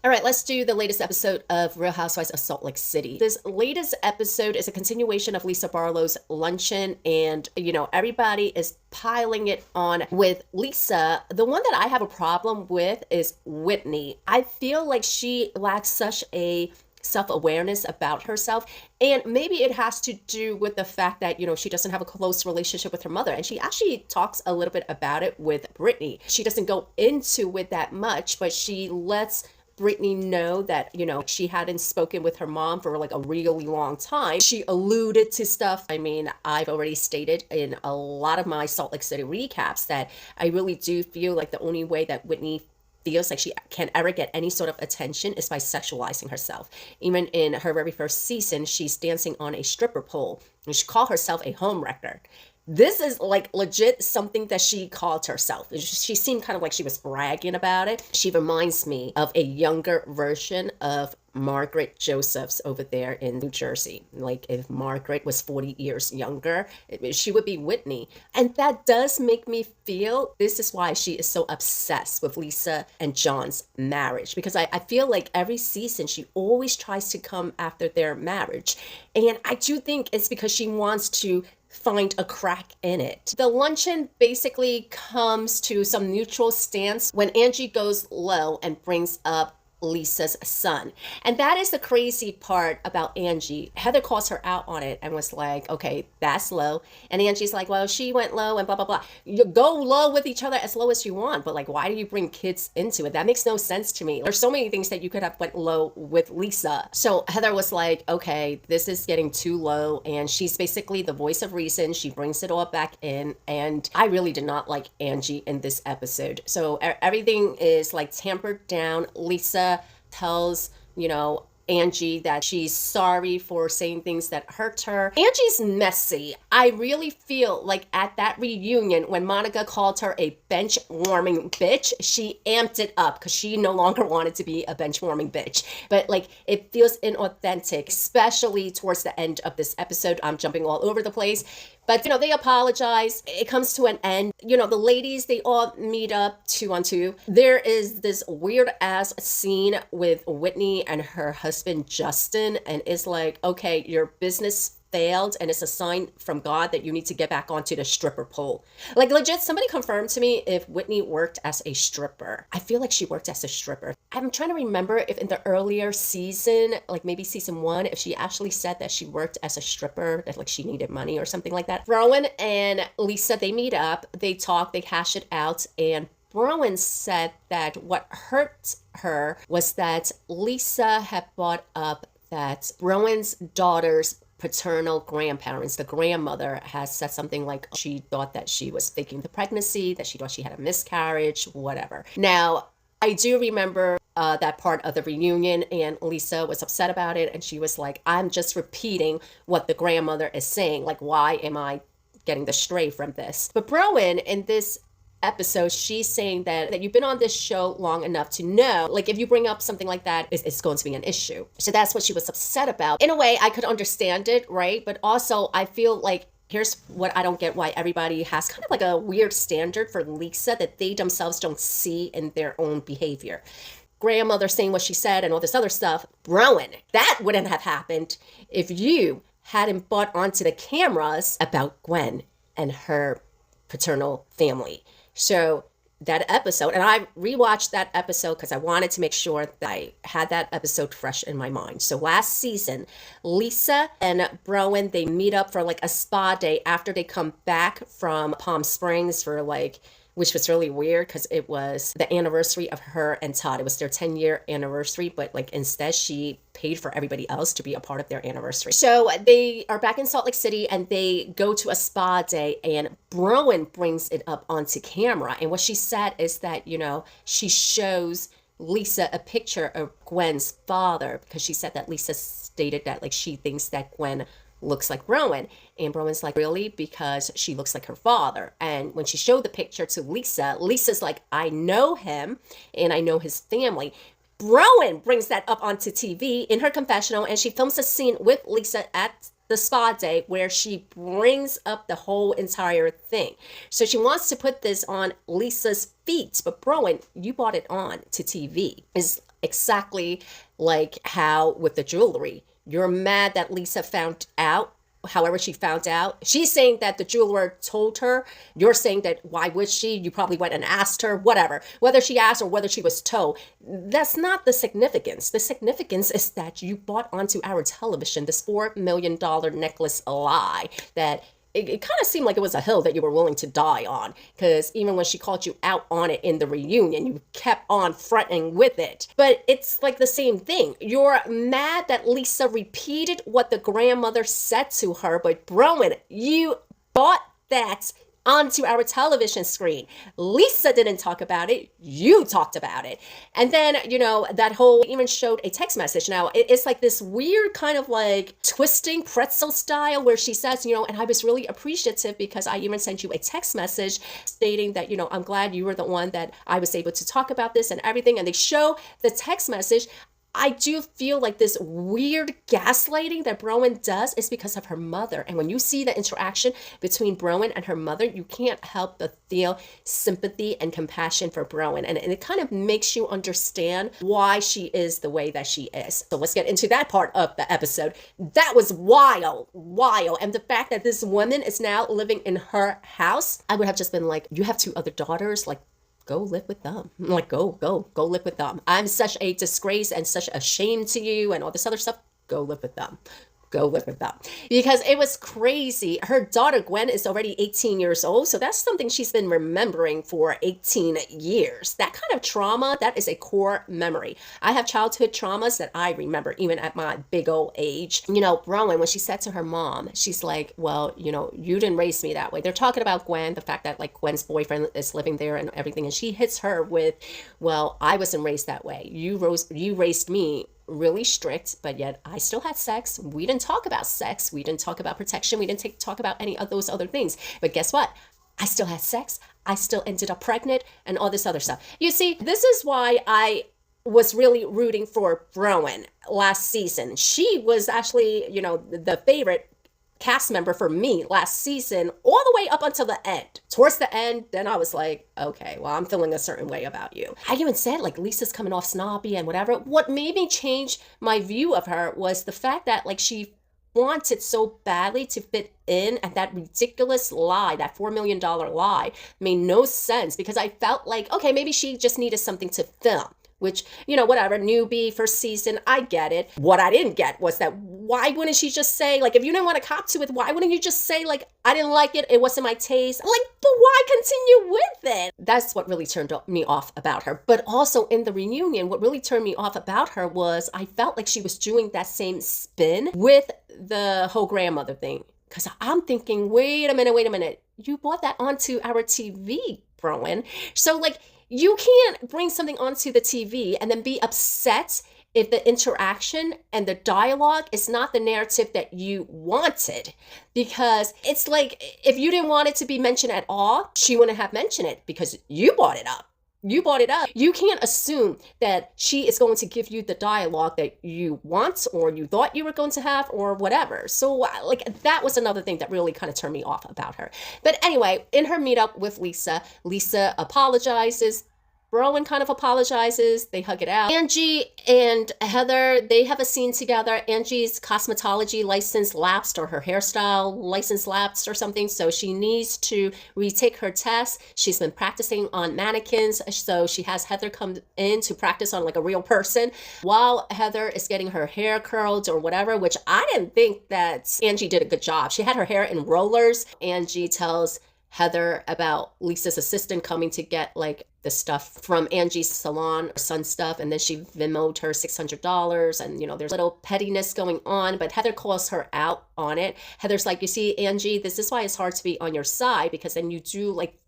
All right, let's do the latest episode of Real Housewives of Salt Lake City. This latest episode is a continuation of Lisa Barlow's luncheon, and everybody is piling it on with Lisa. The one that I have a problem with is Whitney. I feel like she lacks such a self-awareness about herself, and maybe it has to do with the fact that she doesn't have a close relationship with her mother, and she actually talks a little bit about it with Britney. She doesn't go into it that much, but she lets Britney know that, she hadn't spoken with her mom for like a really long time. She alluded to stuff. I mean, I've already stated in a lot of my Salt Lake City recaps that I really do feel like the only way that Whitney feels like she can ever get any sort of attention is by sexualizing herself. Even in her very first season, she's dancing on a stripper pole, and she called herself a homewrecker. This is like legit something that she called herself. She seemed kind of like she was bragging about it. She reminds me of a younger version of Margaret Josephs over there in New Jersey. Like if Margaret was 40 years younger, she would be Whitney. And that does make me feel this is why she is so obsessed with Lisa and John's marriage. Because I feel like every season she always tries to come after their marriage. And I do think it's because she wants to find a crack in it. The luncheon basically comes to some neutral stance when Angie goes low and brings up Lisa's son. And that is the crazy part about Angie. Heather calls her out on it and was like, okay, that's low. And Angie's like, well, she went low and blah, blah, blah. You go low with each other as low as you want, but like, why do you bring kids into it? That makes no sense to me. There's so many things that you could have went low with Lisa. So Heather was like, okay, this is getting too low. And she's basically the voice of reason. She brings it all back in. And I really did not like Angie in this episode. So everything is like tampered down. Lisa tells, Angie that she's sorry for saying things that hurt her. Angie's messy. I really feel like at that reunion when Monica called her a bench warming bitch, she amped it up because she no longer wanted to be a bench warming bitch. But like it feels inauthentic, especially towards the end of this episode. I'm jumping all over the place. But, they apologize. It comes to an end. The ladies, they all meet up 2-on-2. There is this weird ass scene with Whitney and her husband, Justin. And it's like, okay, your business failed and it's a sign from God that you need to get back onto the stripper pole. Like legit, somebody confirmed to me if Whitney worked as a stripper. I feel like she worked as a stripper. I'm trying to remember if in the earlier season, like maybe season 1, if she actually said that she worked as a stripper, that like she needed money or something like that. Rowan and Lisa, they meet up, they talk, they hash it out, and Bronwyn said that what hurt her was that Lisa had brought up that Rowan's daughter's paternal grandparents, the grandmother, has said something like she thought that she was faking the pregnancy, that she thought she had a miscarriage, whatever. Now, I do remember that part of the reunion, and Lisa was upset about it, and she was like, I'm just repeating what the grandmother is saying. Like, why am I getting the stray from this? But Bronwyn, in this episode, she's saying that you've been on this show long enough to know, like if you bring up something like that, it's going to be an issue. So that's what she was upset about. In a way, I could understand it, right? But also I feel like here's what I don't get, why everybody has kind of like a weird standard for Lisa that they themselves don't see in their own behavior. Grandmother saying what she said and all this other stuff. Rowan, that wouldn't have happened if you hadn't bought onto the cameras about Gwen and her paternal family. So that episode, and I rewatched that episode because I wanted to make sure that I had that episode fresh in my mind. So last season, Lisa and Bronwyn, they meet up for like a spa day after they come back from Palm Springs for like, which was really weird because it was the anniversary of her and Todd. It was their 10-year anniversary, but like instead she paid for everybody else to be a part of their anniversary. So they are back in Salt Lake City and they go to a spa day, and Bronwyn brings it up onto camera. And what she said is that, she shows Lisa a picture of Gwen's father because she said that Lisa stated that like she thinks that Gwen looks like Rowan. And Rowan's like, really? Because she looks like her father. And when she showed the picture to Lisa, Lisa's like, I know him and I know his family. Rowan brings that up onto TV in her confessional, and she films a scene with Lisa at the spa day where she brings up the whole entire thing. So she wants to put this on Lisa's feet, but Bronwyn, you brought it on to TV. Is exactly like how with the jewelry. You're mad that Lisa found out. However, she found out. She's saying that the jeweler told her. You're saying that why would she? You probably went and asked her, whatever. Whether she asked or whether she was told. That's not the significance. The significance is that you bought onto our television this $4 million necklace lie that it kind of seemed like it was a hill that you were willing to die on, because even when she called you out on it in the reunion, you kept on fronting with it. But it's like the same thing. You're mad that Lisa repeated what the grandmother said to her, but Bronwyn, you bought that onto our television screen. Lisa didn't talk about it. You talked about it. And then, that whole even showed a text message. Now, it's like this weird kind of like twisting pretzel style where she says, and I was really appreciative because I even sent you a text message stating that, I'm glad you were the one that I was able to talk about this and everything. And they show the text message. I do feel like this weird gaslighting that Bronwyn does is because of her mother. And when you see the interaction between Bronwyn and her mother, you can't help but feel sympathy and compassion for Bronwyn. And it kind of makes you understand why she is the way that she is. So let's get into that part of the episode. That was wild. And the fact that this woman is now living in her house, I would have just been like, you have 2 other daughters, like, go live with them. Like, go live with them. I'm such a disgrace and such a shame to you and all this other stuff. Go live with them. Go live with them. Because it was crazy. Her daughter, Gwen, is already 18 years old. So that's something she's been remembering for 18 years. That kind of trauma, that is a core memory. I have childhood traumas that I remember even at my big old age. Bronwyn, when she said to her mom, she's like, well, you didn't raise me that way. They're talking about Gwen, the fact that like Gwen's boyfriend is living there and everything. And she hits her with, well, I wasn't raised that way. You raised me really strict, but yet I still had sex. We didn't talk about sex. We didn't talk about protection. We didn't talk about any of those other things. But guess what? I still had sex. I still ended up pregnant and all this other stuff. You see, this is why I was really rooting for Bronwyn last season. She was actually, the favorite cast member for me last season, all the way up until the end. Towards the end, then I was like, okay, well, I'm feeling a certain way about you. I even said, like, Lisa's coming off snobby and whatever. What made me change my view of her was the fact that, like, she wanted so badly to fit in, and that ridiculous lie, that $4 million lie, made no sense, because I felt like, okay, maybe she just needed something to film. Which, whatever, newbie, first season, I get it. What I didn't get was that why wouldn't she just say, like, if you didn't want to cop to it, why wouldn't you just say, like, I didn't like it, it wasn't my taste? Like, but why continue with it? That's what really turned me off about her. But also in the reunion, what really turned me off about her was I felt like she was doing that same spin with the whole grandmother thing. Because I'm thinking, wait a minute. You brought that onto our TV, Bronwyn. So, like, you can't bring something onto the TV and then be upset if the interaction and the dialogue is not the narrative that you wanted. Because it's like, if you didn't want it to be mentioned at all, she wouldn't have mentioned it because you brought it up. You brought it up. You can't assume that she is going to give you the dialogue that you want or you thought you were going to have or whatever. So like that was another thing that really kind of turned me off about her. But anyway, in her meetup with Lisa, Lisa apologizes. Bronwyn kind of apologizes. They hug it out. Angie and Heather, they have a scene together. Angie's cosmetology license lapsed, or her hairstyle license lapsed or something. So she needs to retake her test. She's been practicing on mannequins. So she has Heather come in to practice on like a real person while Heather is getting her hair curled or whatever, which I didn't think that Angie did a good job. She had her hair in rollers. Angie tells Heather about Lisa's assistant coming to get like the stuff from Angie's salon, sun stuff, and then she Venmoed her $600, and there's little pettiness going on, but Heather calls her out on it. Heather's like, you see, Angie, this is why it's hard to be on your side, because then you do like,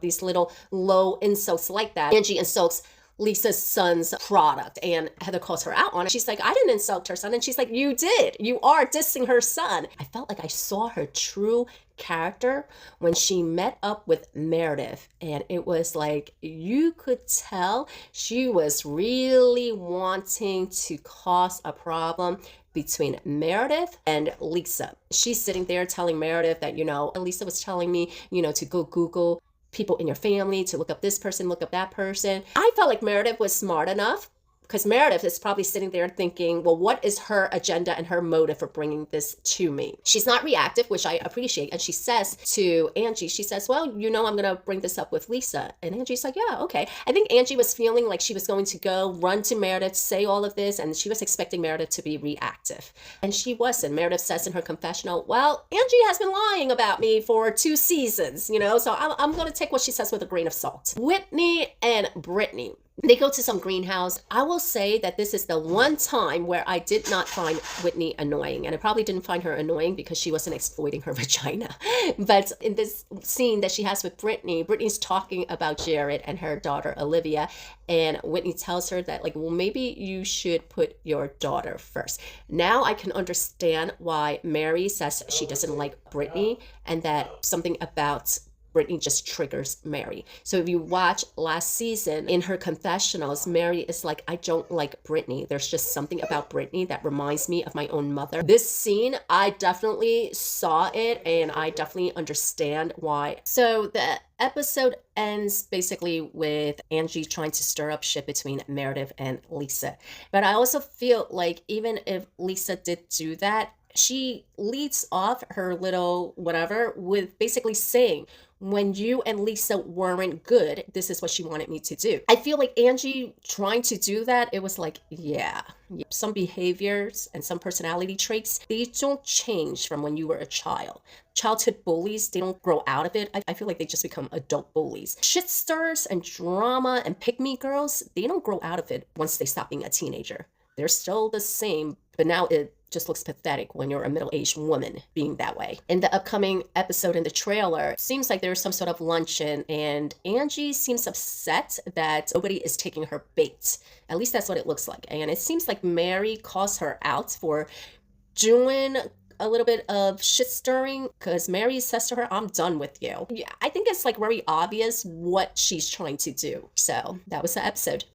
these little low insults like that. Angie insults Lisa's son's product, and Heather calls her out on it. She's like, I didn't insult her son. And she's like, you did. You are dissing her son. I felt like I saw her true character when she met up with Meredith, and it was like you could tell she was really wanting to cause a problem between Meredith and Lisa. She's sitting there telling Meredith that, Lisa was telling me, to go Google people in your family, to look up this person, look up that person. I felt like Meredith was smart enough because Meredith is probably sitting there thinking, well, what is her agenda and her motive for bringing this to me? She's not reactive, which I appreciate. And she says to Angie, she says, well, I'm going to bring this up with Lisa. And Angie's like, yeah, okay. I think Angie was feeling like she was going to go run to Meredith, say all of this, and she was expecting Meredith to be reactive. And she wasn't. Meredith says in her confessional, well, Angie has been lying about me for 2 seasons, so I'm going to take what she says with a grain of salt. Whitney and Britani. They go to some greenhouse. I will say that this is the one time where I did not find Whitney annoying. And I probably didn't find her annoying because she wasn't exploiting her vagina. But in this scene that she has with Brittany's talking about Jared and her daughter, Olivia. And Whitney tells her that, well, maybe you should put your daughter first. Now I can understand why Mary says she doesn't like Brittany and that something about Brittany just triggers Mary. So if you watch last season in her confessionals, Mary is like, I don't like Brittany. There's just something about Brittany that reminds me of my own mother. This scene, I definitely saw it and I definitely understand why. So the episode ends basically with Angie trying to stir up shit between Meredith and Lisa. But I also feel like even if Lisa did do that, she leads off her little whatever with basically saying, when you and Lisa weren't good, this is what she wanted me to do. I feel like Angie trying to do that, it was like, yeah, some behaviors and some personality traits, they don't change from when you were a child. Childhood bullies, they don't grow out of it. I feel like they just become adult bullies. Shit stirrers and drama and pick-me girls, they don't grow out of it once they stop being a teenager. They're still the same, but now it just looks pathetic when you're a middle-aged woman being that way. In the upcoming episode in the trailer, it seems like there's some sort of luncheon and Angie seems upset that nobody is taking her bait. At least that's what it looks like. And it seems like Mary calls her out for doing a little bit of shit stirring because Mary says to her, I'm done with you. Yeah, I think it's very obvious what she's trying to do. So that was the episode.